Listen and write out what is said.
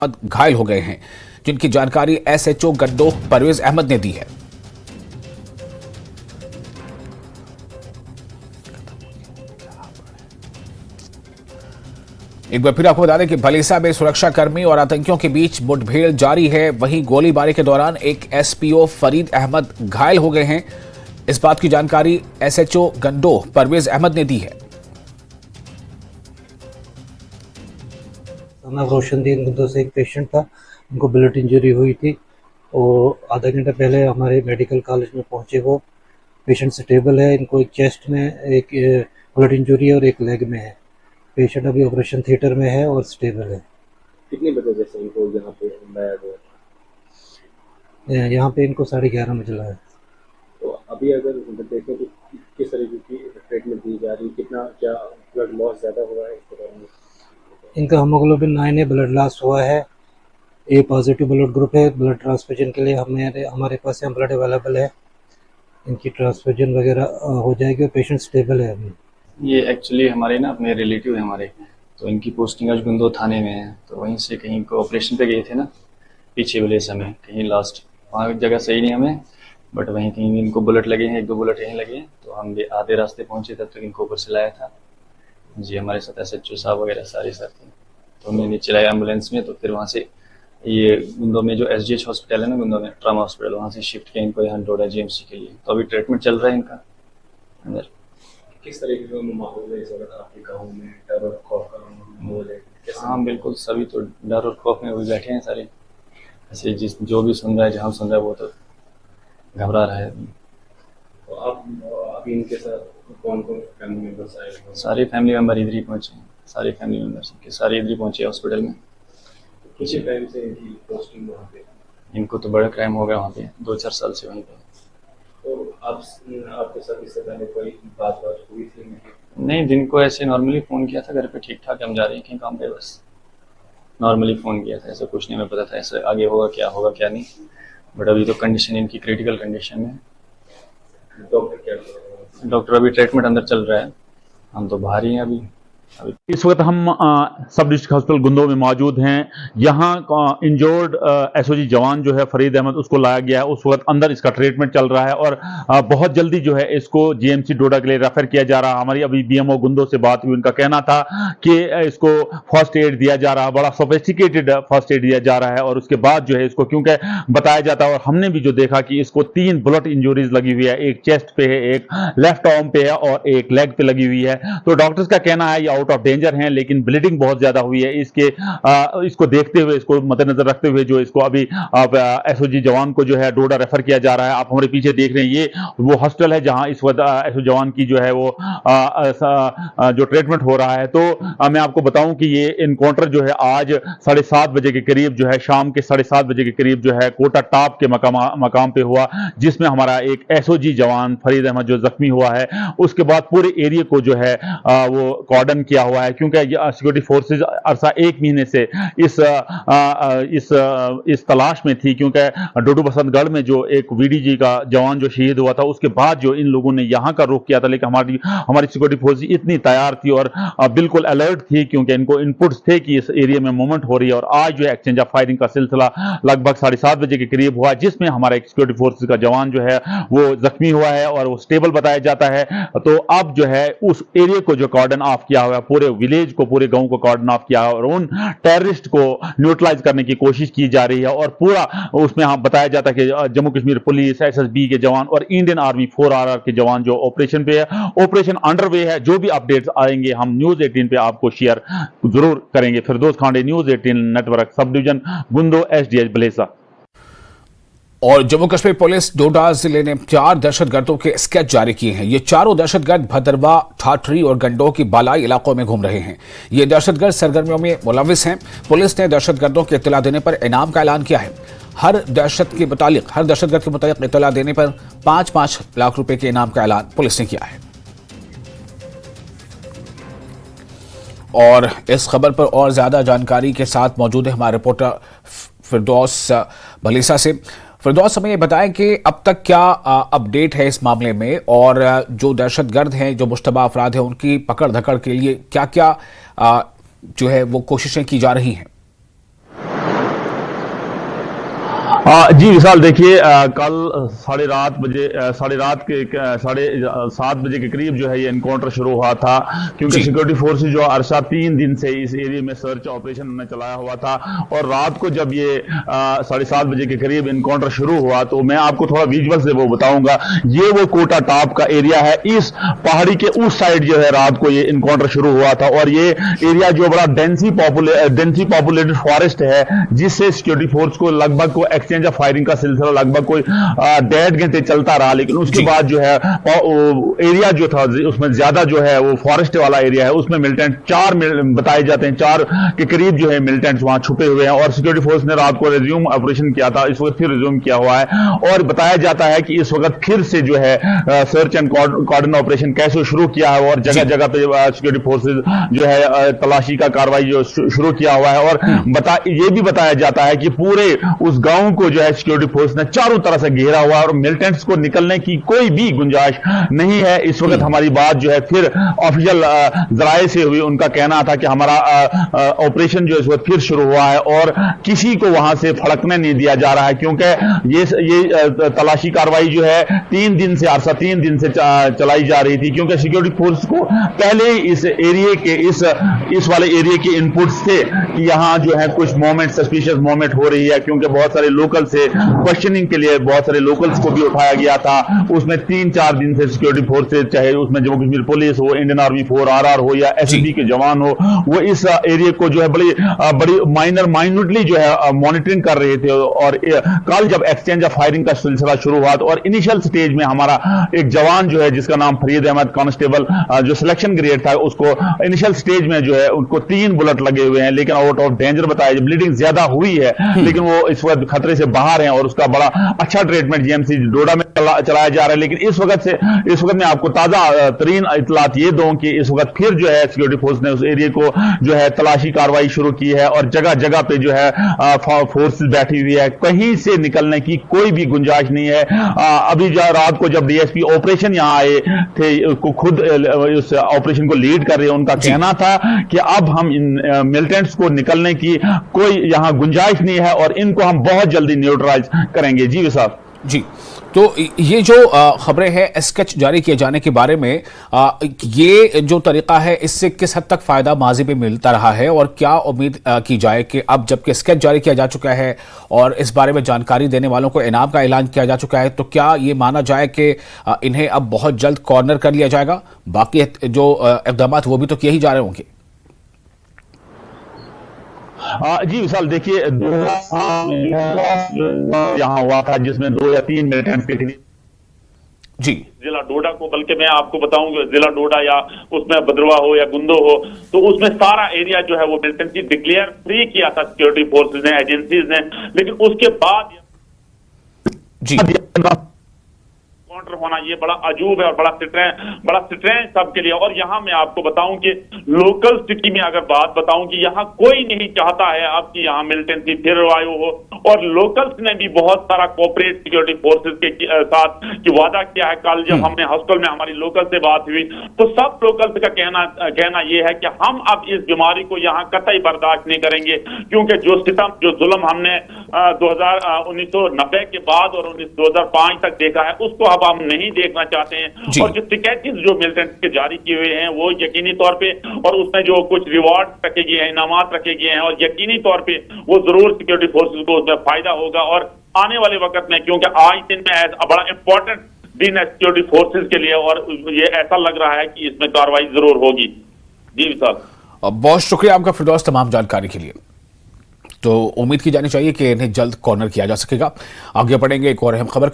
घायल हो गए हैं, जिनकी जानकारी एसएचओ गंडोह परवेज अहमद ने दी है। एक बार फिर आपको बता दें कि भलीसा में सुरक्षाकर्मी और आतंकियों के बीच मुठभेड़ जारी है। वहीं गोलीबारी के दौरान एक एसपीओ फरीद अहमद घायल हो गए हैं। इस बात की जानकारी एसएचओ गंडोह परवेज अहमद ने दी है। रोशनदीन गुंदो से एक पेशेंट था, उनको बुलेट इंजरी हुई थी और आधा घंटा पहले हमारे मेडिकल कॉलेज में पहुंचे। वो पेशेंट स्टेबल है। इनको एक चेस्ट में एक बुलेट इंजरी है और एक लेग में है। पेशेंट अभी ऑपरेशन थिएटर में है और स्टेबल है। कितनी बजे जैसे इनको यहाँ पे लाया गया? यहाँ पे इनको 11:30 बजे लाया। तो अभी अगर देखें तो किस तरीके की ट्रीटमेंट दी जा रही है, कितना क्या ब्लड लॉस ज़्यादा हुआ है इसके बारे में? इनका हीमोग्लोबिन 9 है, ब्लड लॉस हुआ है। ए पॉजिटिव ब्लड ग्रुप है। ब्लड ट्रांसफ्यूजन के लिए हमारे पास यहाँ ब्लड अवेलेबल है। इनकी ट्रांसफ्यूजन वगैरह हो जाएगी और पेशेंट स्टेबल है अभी। ये एक्चुअली हमारे ना अपने रिलेटिव है हमारे, तो इनकी पोस्टिंग आज गुंदो थाने में है। तो वहीं से कहीं को ऑपरेशन पे गए थे ना पीछे वाले समय, कहीं लास्ट वहाँ जगह सही नहीं हमें, बट वहीं कहीं इनको बुलेट लगे हैं, 1-2 बुलेट यहीं लगे हैं। तो हम भी आधे रास्ते पहुँचे तब तक इनको ऊपर से लाया था जी। हमारे साथ एसएचओ साहब वगैरह सारे साथ थे, तो हमने नीचे लाया एम्बुलेंस में। तो फिर वहाँ से ये गुंदो में जो एसजीएच हॉस्पिटल है ना गुंदो में, ट्रामा हॉस्पिटल, वहाँ से शिफ्ट किया इनको यहाँ डोडा जीएमसी के लिए। तो अभी ट्रीटमेंट चल रहा है इनका अंदर। किस तरीके का माहौल है इस वक्त आपके गाँव में? डर और खौफ का माहौल है? हाँ बिल्कुल, सभी तो डर और खौफ में भी बैठे हैं सारे। ऐसे जो भी सुन रहा है, जहाँ सुन रहा है वो तो घबरा रहा है। तो आप अभी इनके साथ कौन कौन फैमिली मेम्बर्स आए? सारे फैमिली मेम्बर इधर ही पहुँचे हैं, सारे फैमिली मेम्बर्स के सारे इधर ही पहुँचे हॉस्पिटल में। किसी टाइम से इनकी पोस्टिंग वहाँ पे? इनको तो बड़ा क्राइम हो गया वहाँ पे, 2-4 साल से वहीं पे। तो आपके साथ इससे पहले कोई बात हुई थी? नहीं, दिन को ऐसे नॉर्मली फ़ोन किया था घर पे, ठीक ठाक हम जा रहे हैं कहीं काम पे, बस नॉर्मली फ़ोन किया था। ऐसा कुछ नहीं, मैं पता था ऐसे आगे होगा क्या नहीं। बट अभी तो कंडीशन इनकी क्रिटिकल कंडीशन में। डॉक्टर क्या कर रहे हैं? डॉक्टर अभी ट्रीटमेंट अंदर चल रहा है, हम तो बाहर ही हैं अभी। इस वक्त हम सब डिस्ट्रिक्ट हॉस्पिटल गुंदो में मौजूद हैं। यहाँ इंजोर्ड एसओजी जवान जो है फरीद अहमद, उसको लाया गया है। उस वक्त अंदर इसका ट्रीटमेंट चल रहा है और बहुत जल्दी जो है इसको जीएमसी डोडा के लिए रेफर किया जा रहा है। हमारी अभी बीएमओ गुंदो से बात हुई, उनका कहना था कि इसको फर्स्ट एड दिया जा रहा है, बड़ा सोफिस्टिकेटेड फर्स्ट एड दिया जा रहा है। और उसके बाद जो है इसको क्योंकि बताया जाता है, और हमने भी जो देखा कि इसको 3 बुलेट इंजरीज लगी हुई है, एक चेस्ट पे है, एक लेफ्ट आर्म पे है और एक लेग पे लगी हुई है। तो डॉक्टर्स का कहना है ये आउट ऑफ डेंजर हैं, लेकिन ब्लीडिंग बहुत ज्यादा हुई है। इसको देखते हुए, इसको मद्देनजर रखते हुए जो इसको अभी एसओजी जवान को जो है डोडा रेफर किया जा रहा है। आप हमारे पीछे देख रहे हैं, ये वो हॉस्टल है जहां इस वक्त एसओजी जवान की जो है वो जो ट्रीटमेंट हो रहा है। तो मैं आपको बताऊं कि ये इनकाउंटर जो है आज 7:30 बजे के करीब जो है, शाम के 7:30 बजे के करीब जो है कोटा टॉप के मकाम पे हुआ, जिसमें हमारा एक एसओजी जवान फरीद अहमद जो जख्मी हुआ है। उसके बाद पूरे एरिया को जो है वो कॉर्डन किया हुआ है, क्योंकि सिक्योरिटी फोर्सेज अरसा 1 महीने से इस तलाश में थी। क्योंकि डोडू बसंतगढ़ में जो एक वीडीजी का जवान जो शहीद हुआ था, उसके बाद जो इन लोगों ने यहाँ का रुख किया था, लेकिन हमारी सिक्योरिटी फोर्स इतनी तैयार थी और बिल्कुल अलर्ट थी, क्योंकि इनको इनपुट्स थे कि इस एरिया में मूवमेंट हो रही है। और आज जो एक्सचेंज ऑफ फायरिंग का सिलसिला लगभग 7:30 बजे के करीब हुआ, जिसमें हमारा एक सिक्योरिटी फोर्सेज का जवान जो है वो जख्मी हुआ है और वो स्टेबल बताया जाता है। तो अब जो है उस एरिया को जो कॉर्डन ऑफ किया हुआ है, पूरे विलेज को, पूरे गांव को कॉर्डन ऑफ किया और उन टेररिस्ट को न्यूट्रलाइज करने की कोशिश की जा रही है। और पूरा उसमें हम बताया जाता है कि जम्मू कश्मीर पुलिस, एसएसबी के जवान और इंडियन आर्मी 4RR के जवान जो ऑपरेशन पे है, ऑपरेशन अंडरवे है। जो भी अपडेट्स आएंगे हम न्यूज 18 पे आपको शेयर जरूर करेंगे। Firdous Khande, news 18 network, sub division Gundo, SDH Bhalesa. और जम्मू कश्मीर पुलिस डोडा जिले ने 4 दहशतगर्दों के स्केच जारी किए हैं। ये चारों दहशतगर्द भदरवा, ठाठरी और गंडोह की बालाई इलाकों में घूम रहे हैं। ये दहशतगर्द सरगर्मियों में मुलविस हैं। पुलिस ने दहशतगर्दों की इत्तला देने पर इनाम का ऐलान किया है। हर दहशतगर्द के मुतालिक इत्तला देने पर 5-5 लाख रुपए के इनाम का ऐलान पुलिस ने किया है। और इस खबर पर और ज्यादा जानकारी के साथ मौजूद है हमारे रिपोर्टर फिरदौस भलीसा से। फिरदौस, हमें ये बताएं कि अब तक क्या अपडेट है इस मामले में, और जो दहशतगर्द हैं, जो मुश्तबा अफराद हैं, उनकी पकड़ धकड़ के लिए क्या क्या जो है वो कोशिशें की जा रही हैं? जी विशाल, देखिए कल साढ़े सात बजे के करीब जो है ये एनकाउंटर शुरू हुआ था, क्योंकि सिक्योरिटी फोर्सेज जो अरसा 3 दिन से इस एरिया में सर्च ऑपरेशन उन्होंने चलाया हुआ था। और रात को जब ये 7:30 बजे के करीब एनकाउंटर शुरू हुआ, तो मैं आपको थोड़ा विजुअल से वो बताऊंगा। ये वो कोटा टॉप का एरिया है, इस पहाड़ी के उस साइड जो है रात को ये एनकाउंटर शुरू हुआ था। और ये एरिया जो बड़ा डेंसी पॉपुलेटेड फॉरेस्ट है, जिससे सिक्योरिटी फोर्स को लगभग को एक्सचेंज ऑफ फायरिंग का सिलसिला लगभग कोई 1.5 घंटे चलता रहा। लेकिन उसके बाद जो है एरिया जो था उसमें ज्यादा जो है वो फॉरेस्ट वाला एरिया है, उसमें मिलिटेंट 4 बताए जाते हैं, 4 के करीब जो है मिलिटेंट्स वहां छुपे हुए हैं। और सिक्योरिटी फोर्स ने रात को रिज्यूम ऑपरेशन किया था, इस वक्त फिर रिज्यूम किया हुआ है। और बताया जाता है कि इस वक्त फिर से जो है सर्च एंड कॉर्डन ऑपरेशन कैसे शुरू किया है, और जगह जगह पे सिक्योरिटी फोर्सेज जो है तलाशी का कार्रवाई जो शुरू किया हुआ है। और ये भी बताया जाता है कि पूरे उस गांव को जो है सिक्योरिटी फोर्स ने चारों तरह से घेरा हुआ है और मिलिटेंट्स को निकलने की कोई भी गुंजाइश नहीं है। इस वक्त हमारी बात जो है फिर ऑफिशियल जराये से हुई, उनका कहना था कि हमारा ऑपरेशन जो इस वक्त फिर शुरू हुआ है और किसी को वहां से फड़कने नहीं दिया जा रहा है, क्योंकि ये तलाशी कार्रवाई जो है 3 दिन से चलाई जा रही थी। क्योंकि सिक्योरिटी फोर्स को पहले इस एरिया के इस वाले एरिया के इनपुट्स थे कि यहां जो है कुछ मोमेंट सस्पिशियस मोमेंट हो रही है, क्योंकि बहुत सारे लोकल से क्वेश्चनिंग के लिए बहुत सारे लोकल्स को भी उठाया गया था। उसमें 3-4 दिन से सिक्योरिटी फोर्सेज, चाहे उसमें जम्मू कश्मीर पुलिस हो, इंडियन आर्मी 4 RR हो या एसएसबी के जवान हो, वो इस एरिया को जो है बड़ी माइन्यूटली जो है मॉनिटरिंग कर रहे थे। और कल जब एक्सचेंज ऑफ फायरिंग का सिलसिला शुरू हुआ तो और इनिशियल स्टेज में हमारा एक जवान जो है जिसका नाम फरीद अहमद कांस्टेबल जो सिलेक्शन ग्रेड था, उसको इनिशियल स्टेज में जो है उनको 3 बुलेट लगे हुए हैं, लेकिन आउट ऑफ डेंजर बताया, ब्लीडिंग ज्यादा हुई है, लेकिन वो इस वक्त खतरे से बाहर हैं और उसका बड़ा अच्छा ट्रीटमेंट जीएमसी डोडा में चलाया जा रहा है। लेकिन इस वक्त मैं आपको ताजा तरीन इतलात ये दूं कि इस वक्त फिर जो है सिक्योरिटी फोर्स ने उस एरिया को जो है तलाशी कार्रवाई शुरू की है और जगह जगह पे जो है फोर्स बैठी हुई है, कहीं से निकलने की कोई भी गुंजाइश नहीं है। अभी रात को जब डीएसपी ऑपरेशन यहाँ आए थे, खुद उस ऑपरेशन को लीड कर रहे हैं, उनका कहना था कि अब हम इन मिलिटेंट्स को निकलने की कोई यहाँ गुंजाइश नहीं है और इनको हम बहुत जल्दी न्यूट्रलाइज करेंगे। जी साहब। जी, तो ये जो खबरें हैं स्केच जारी किए जाने के बारे में, ये जो तरीका है इससे किस हद तक फायदा माजी में मिलता रहा है और क्या उम्मीद की जाए कि अब जबकि स्केच जारी किया जा चुका है और इस बारे में जानकारी देने वालों को इनाम का ऐलान किया जा चुका है, तो क्या ये माना जाए कि इन्हें अब बहुत जल्द कॉर्नर कर लिया जाएगा? बाकी जो इकदाम वो भी तो किए ही जा रहे होंगे। जी विशाल, देखिए यहाँ हुआ था जिसमें 2 या 3 मिलिटेंट्स के करीब जी जिला डोडा को, बल्कि मैं आपको बताऊंगा जिला डोडा या उसमें भद्रवा हो या गुंदो हो, तो उसमें सारा एरिया जो है वो मिलिटेंसी डिक्लेयर फ्री किया था सिक्योरिटी फोर्सेज ने, एजेंसीज ने। लेकिन उसके बाद जी काउंटर होना ये बड़ा अजूब है और बड़ा स्ट्रेंज सबके लिए। और यहाँ मैं आपको बताऊं कि लोकल सिटी में अगर बात बताऊं कि यहाँ कोई नहीं चाहता है अब कि यहाँ मिलिटेंसी फिर आयो हो, और लोकल्स ने भी बहुत सारा कोऑपरेट सिक्योरिटी फोर्सेज के साथ की वादा किया है। कल जब हमने हॉस्टल में हमारी लोकल से बात हुई तो सब लोकल्स का कहना यह है कि हम अब इस बीमारी को यहाँ कतई बर्दाश्त नहीं करेंगे, क्योंकि जो सितम जो जुल्म हमने 1990 के बाद और 2005 तक देखा है उसको अब हम नहीं देखना चाहते हैं। और जो टिकट जो मिलिटेंट्स के जारी किए हुए हैं वो यकीनी तौर पे, और उसमें जो कुछ रिवॉर्ड रखे गए हैं, इनामात रखे गए हैं, और यकीनी तौर पे वो जरूर सिक्योरिटी फोर्सेज को उसमें फायदा होगा। और आने वाले वक्त में, क्योंकि आज दिन में बड़ा इंपॉर्टेंट दिन है सिक्योरिटी फोर्सेज के लिए, और ये ऐसा लग रहा है कि इसमें कार्रवाई जरूर होगी। जी साहब, बहुत शुक्रिया आपका फिरदौस तमाम जानकारी के लिए। तो उम्मीद की जानी चाहिए कि इन्हें जल्द कॉर्नर किया जा सकेगा। आगे बढ़ेंगे एक और अहम खबर।